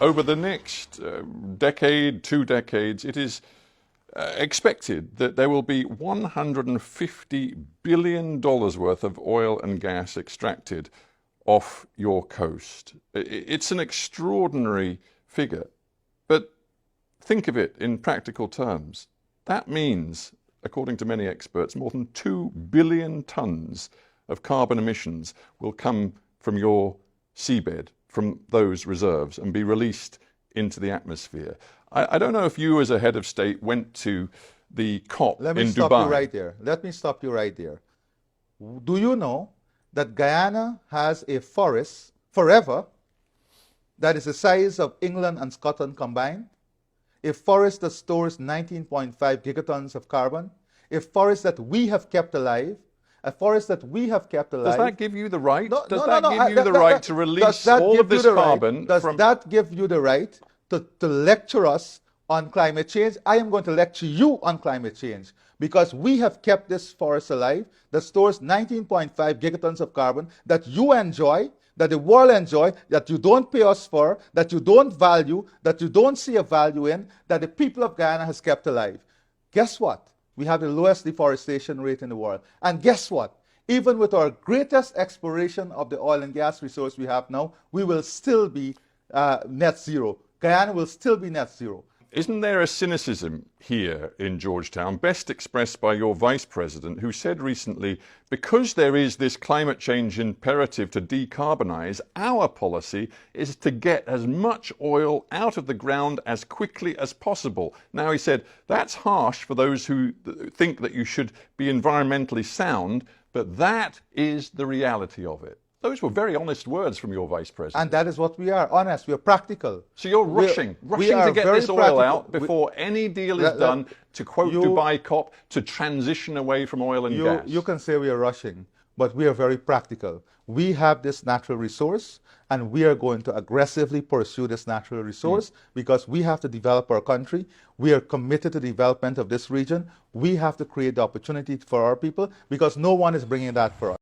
over the next decade, 2 decades, it is expected that there will be $150 billion worth of oil and gas extracted off your coast. It's an extraordinary figure, but think of it in practical terms. That means, according to many experts, more than 2 billion tons of carbon emissions will come from your seabed, from those reserves, and be released into the atmosphere. I don't know if you as a head of state went to the COP in Dubai. Let me stop you right there. Let me stop you right there. Do you know that Guyana has a forest forever that is the size of England and Scotland combined? A forest that stores 19.5 gigatons of carbon, a forest that we have kept alive, a forest that we have kept alive. Does that give you the right? No, Does no, that give you the right to release all of this carbon? Does that give you the right to lecture us on climate change? I am going to lecture you on climate change because we have kept this forest alive that stores 19.5 gigatons of carbon that you enjoy, that the world enjoy, that you don't pay us for, that you don't value, that you don't see a value in, that the people of Guyana has kept alive. Guess what? We have the lowest deforestation rate in the world. And guess what? Even with our greatest exploration of the oil and gas resource we have now, we will still be net zero. Guyana will still be net zero. Isn't there a cynicism here in Georgetown, best expressed by your vice president, who said recently, because there is this climate change imperative to decarbonize, our policy is to get as much oil out of the ground as quickly as possible. Now, he said, that's harsh for those who think that you should be environmentally sound, but that is the reality of it. Those were very honest words from your vice president. And that is what we are, honest. We are practical. So you're rushing to get this oil out before any deal is done, to quote Dubai COP, to transition away from oil and gas. You can say we are rushing, but we are very practical. We have this natural resource, and we are going to aggressively pursue this natural resource because we have to develop our country. We are committed to the development of this region. We have to create the opportunity for our people because no one is bringing that for us.